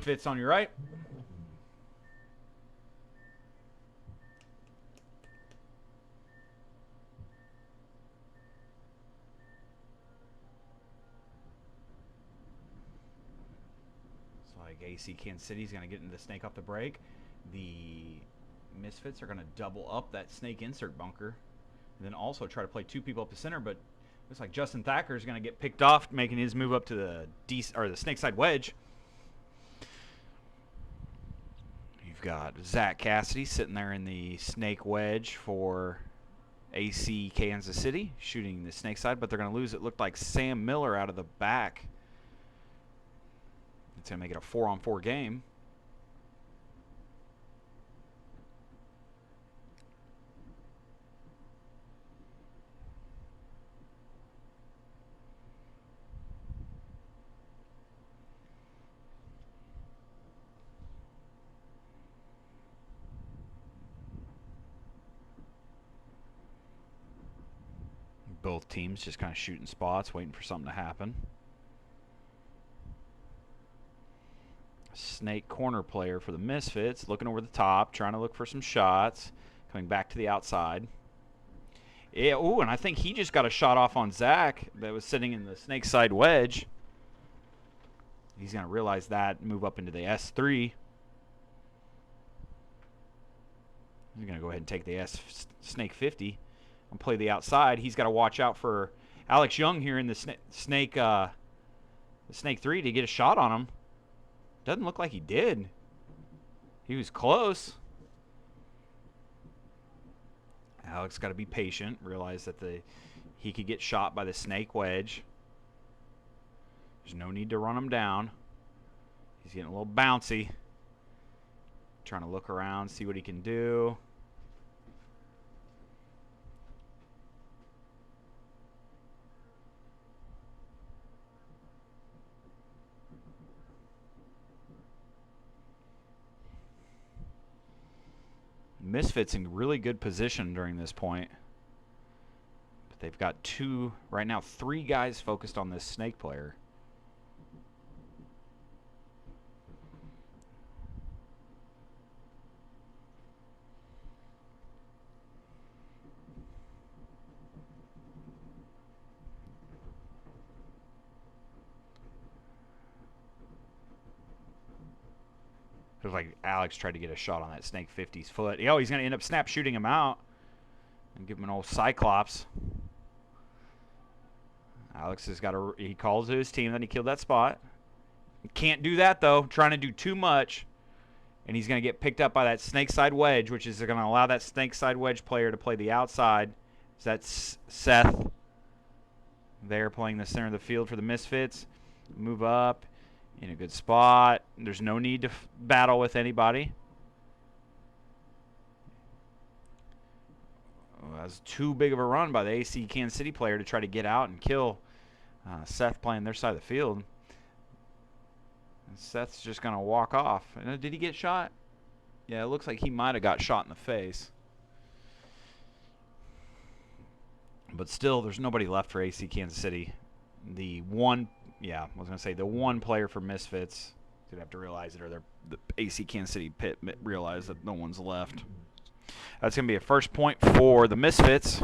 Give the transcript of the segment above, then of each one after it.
Misfits on your right. It's like AC Kansas City is going to get into the snake off the break. The Misfits are going to double up that snake insert bunker. And then also try to play two people up the center, but looks like Justin Thacker is going to get picked off, making his move up to the snake side wedge. You've got Zach Cassidy sitting there in the snake wedge for AC Kansas City, shooting the snake side, but they're going to lose. It looked like Sam Miller out of the back. It's going to make it a 4-on-4 game. Both teams just kind of shooting spots, waiting for something to happen. Snake corner player for the Misfits, looking over the top, trying to look for some shots, coming back to the outside. Yeah, ooh, and I think he just got a shot off on Zach that was sitting in the snake side wedge. He's going to realize that, move up into the S3. He's going to go ahead and take the snake 50 and play the outside. He's got to watch out for Alex Young here in the snake 3 to get a shot on him. Doesn't look like he did. He was close. Alex got to be patient. Realize that he could get shot by the snake wedge. There's no need to run him down. He's getting a little bouncy. Trying to look around, see what he can do. Misfits in really good position during this point. But they've got right now, 3 guys focused on this snake player. Feels like Alex tried to get a shot on that snake 50's foot. Oh, he's going to end up snap shooting him out and give him an old Cyclops. Alex has got he calls to his team that he killed that spot. Can't do that, though. Trying to do too much. And he's going to get picked up by that snake side wedge, which is going to allow that snake side wedge player to play the outside. So that's Seth there playing the center of the field for the Misfits. Move up in a good spot. There's no need to battle with anybody. Well, that's too big of a run by the AC Kansas City player to try to get out and kill Seth playing their side of the field. And Seth's just going to walk off. Did he get shot? Yeah, it looks like he might have got shot in the face. But still, there's nobody left for AC Kansas City. The one player for Misfits would have to realize it, or the AC Kansas City pit realize that no one's left. That's going to be a first point for the Misfits.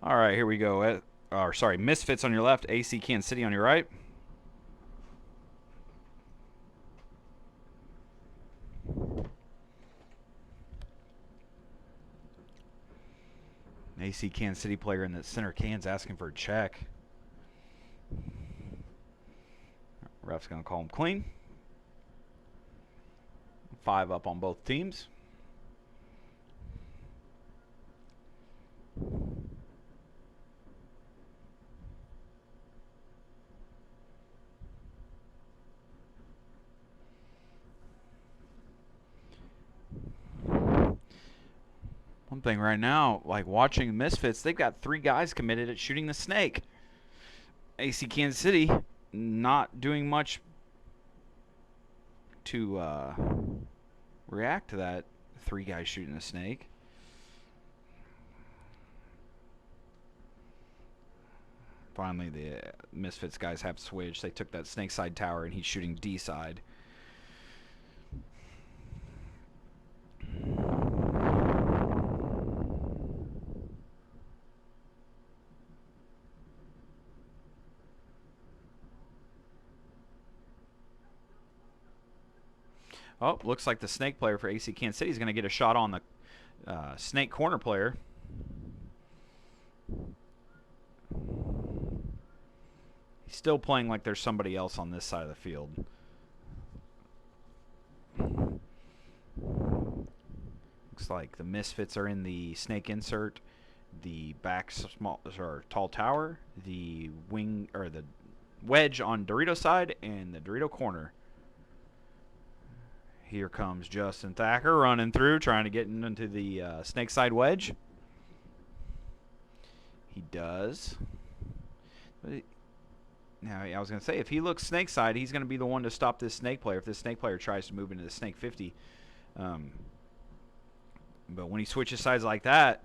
All right, here we go. Sorry, Misfits on your left, AC Kansas City on your right. AC Kansas City player in the center cans asking for a check. Ref's going to call him clean. 5 up on both teams. One thing right now, like watching Misfits, they've got 3 guys committed at shooting the snake. AC Kansas City not doing much to react to that. 3 guys shooting the snake. Finally, the Misfits guys have switched. They took that snake side tower, and he's shooting D side. Oh, looks like the snake player for AC Kansas City is going to get a shot on the snake corner player. He's still playing like there's somebody else on this side of the field. Looks like the Misfits are in the snake insert, the back small or tall tower, the wing or the wedge on Dorito side, and the Dorito corner. Here comes Justin Thacker running through, trying to get into the snake side wedge. He does. Now, I was going to say, if he looks snake side, he's going to be the one to stop this snake player if this snake player tries to move into the snake 50. But when he switches sides like that,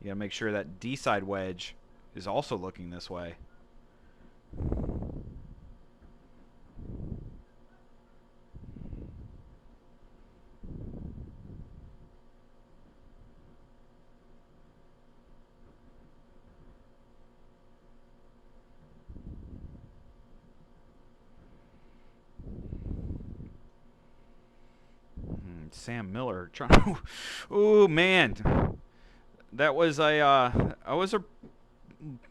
you got to make sure that D side wedge is also looking this way. Sam Miller trying to, oh man, that was I'm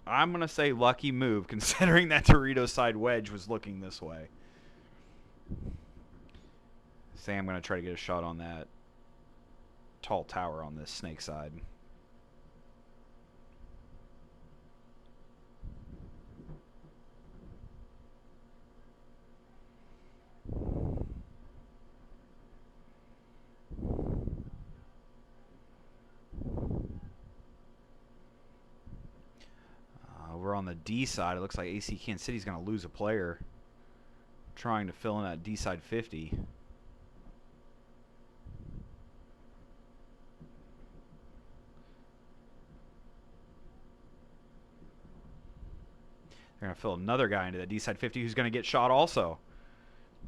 gonna say lucky move considering that Dorito side wedge was looking this way. Sam gonna try to get a shot on that tall tower on this snake side. Over on the D side, it looks like AC Kansas City's going to lose a player trying to fill in that D side 50. They're going to fill another guy into that D side 50 who's going to get shot also.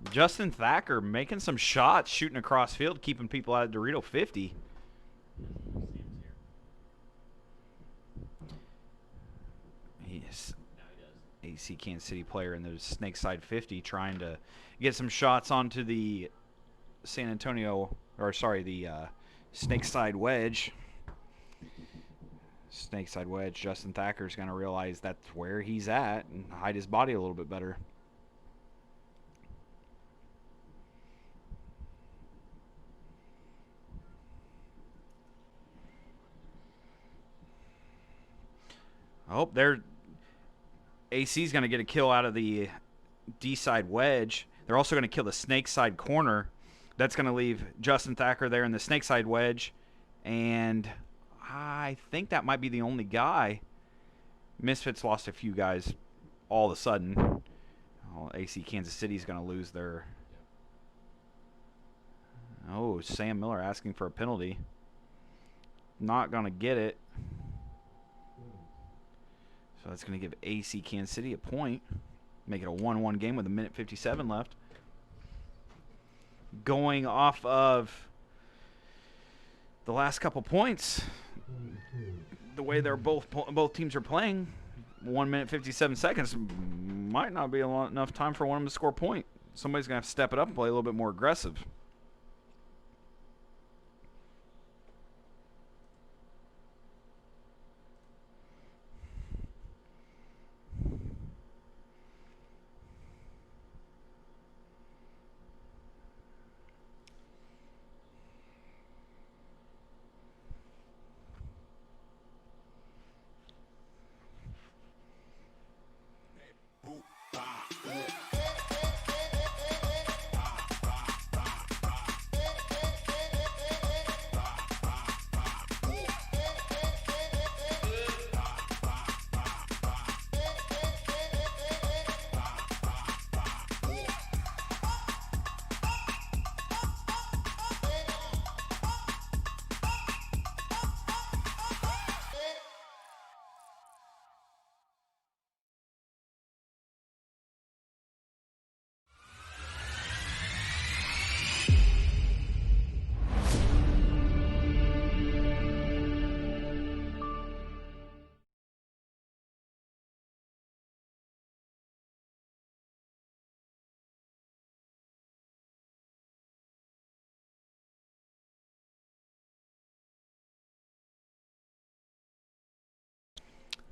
Justin Thacker making some shots, shooting across field, keeping people out of Dorito 50. He's AC Kansas City player in the snake side 50 trying to get some shots onto the San Antonio, or sorry, the snake side wedge. Snake side wedge. Justin Thacker's going to realize that's where he's at and hide his body a little bit better. Oh, AC's going to get a kill out of the D side wedge. They're also going to kill the snake side corner. That's going to leave Justin Thacker there in the snake side wedge. And I think that might be the only guy. Misfits lost a few guys all of a sudden. Oh, AC Kansas City's going to lose their... Oh, Sam Miller asking for a penalty. Not going to get it. So that's going to give AC Kansas City a point. Make it a 1-1 game with a minute 57 left. Going off of the last couple points, the way they're both teams are playing, 1 minute 57 seconds might not be enough time for one of them to score a point. Somebody's gonna have to step it up and play a little bit more aggressive.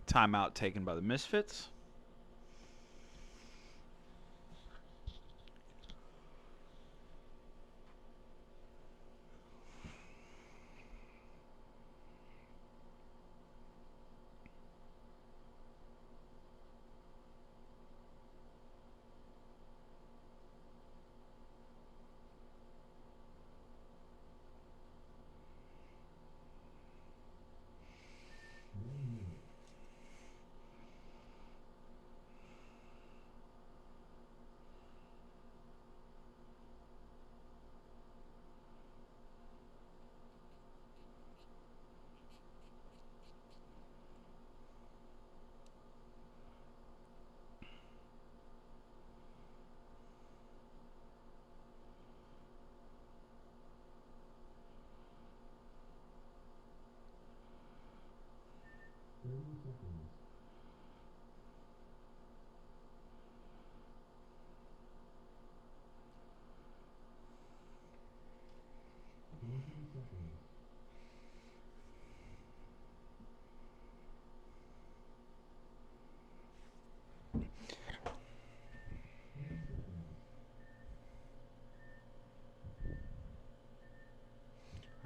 Timeout taken by the Misfits.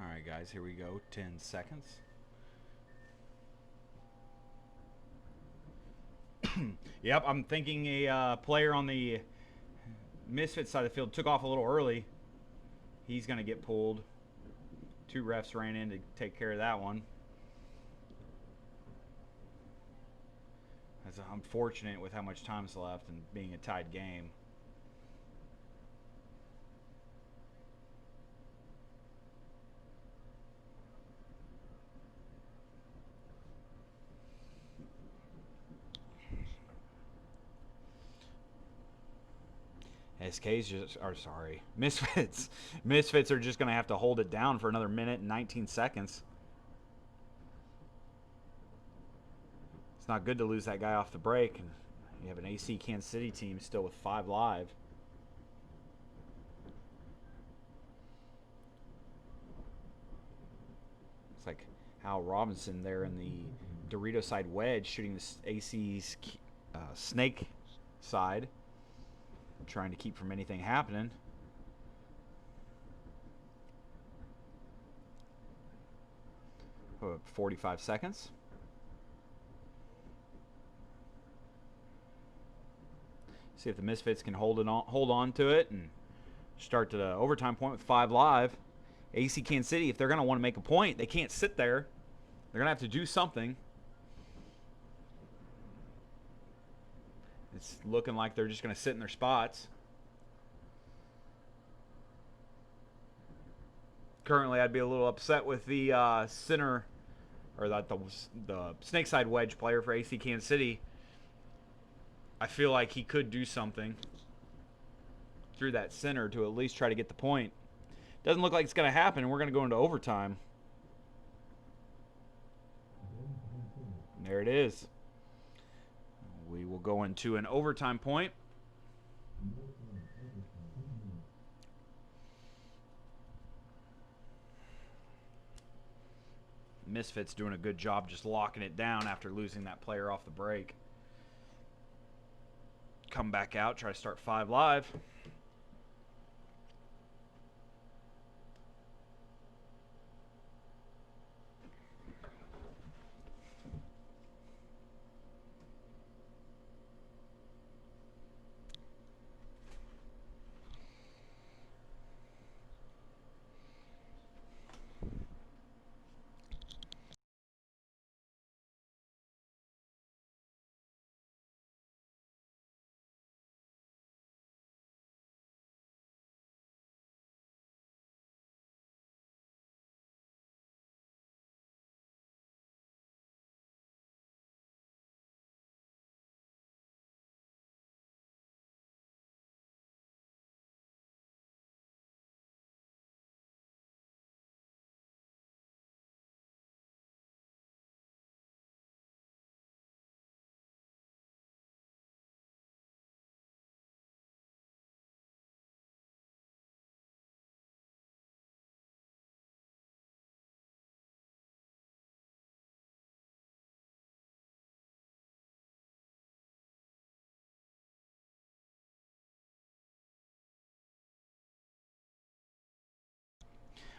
All right, guys, here we go. 10 seconds. Yep, I'm thinking a player on the Misfits side of the field took off a little early. He's going to get pulled. 2 refs ran in to take care of that one. That's unfortunate with how much time's left and being a tied game. SK's just, or sorry, Misfits. Misfits are just going to have to hold it down for another minute and 19 seconds. It's not good to lose that guy off the break. And you have an AC Kansas City team still with 5 live. It's like Hal Robinson there in the Dorito side wedge shooting the AC's snake side. Trying to keep from anything happening. Oh, 45 seconds. See if the Misfits can hold on to it and start to the overtime point with 5 live. AC Kansas City, if they're going to want to make a point, they can't sit there. They're going to have to do something. It's looking like they're just going to sit in their spots. Currently, I'd be a little upset with the center, or the snake side wedge player for AC Kansas City. I feel like he could do something through that center to at least try to get the point. Doesn't look like it's going to happen, and we're going to go into overtime. There it is. We will go into an overtime point. Misfits doing a good job just locking it down after losing that player off the break. Come back out, try to start 5 live.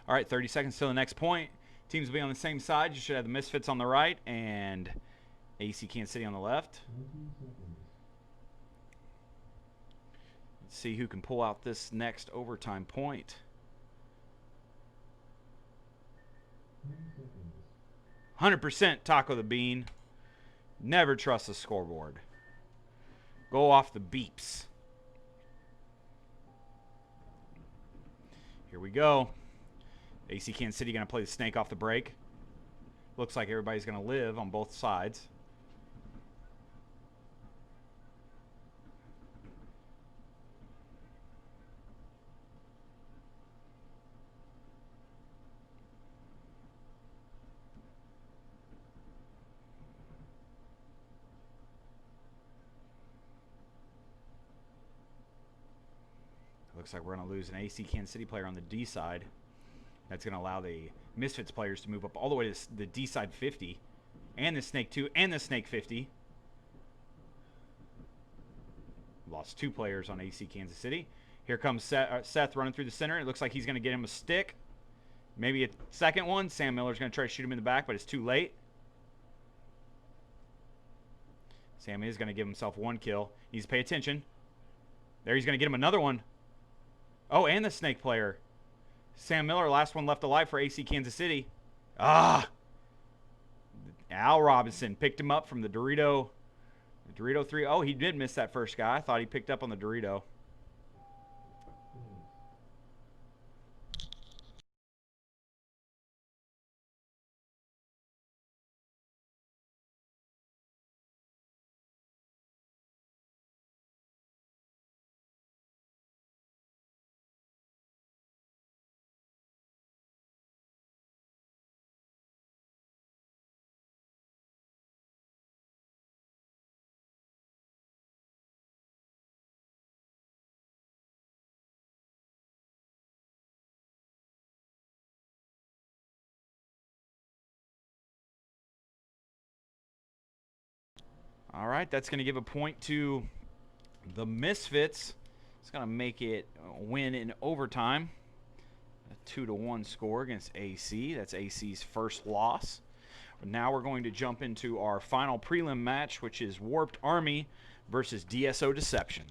All right, 30 seconds till the next point. Teams will be on the same side. You should have the Misfits on the right and AC Kansas City on the left. Let's see who can pull out this next overtime point. 100% Taco the Bean. Never trust the scoreboard. Go off the beeps. Here we go. AC Kansas City going to play the snake off the break. Looks like everybody's going to live on both sides. Looks like we're going to lose an AC Kansas City player on the D side. That's going to allow the Misfits players to move up all the way to the D side 50. And the Snake 2 and the Snake 50. Lost 2 players on AC Kansas City. Here comes Seth running through the center. It looks like he's going to get him a stick. Maybe a second one. Sam Miller's going to try to shoot him in the back, but it's too late. Sam is going to give himself 1 kill. He needs to pay attention. There, he's going to get him another one. Oh, and the Snake player. Sam Miller, last one left alive for AC Kansas City. Ah! Al Robinson picked him up from the Dorito 3. Oh, he did miss that first guy. I thought he picked up on the Dorito. All right, that's going to give a point to the Misfits. It's going to make it win in overtime. A 2-1 score against AC. That's AC's first loss. Now we're going to jump into our final prelim match, which is Warped Army versus DSO Deception.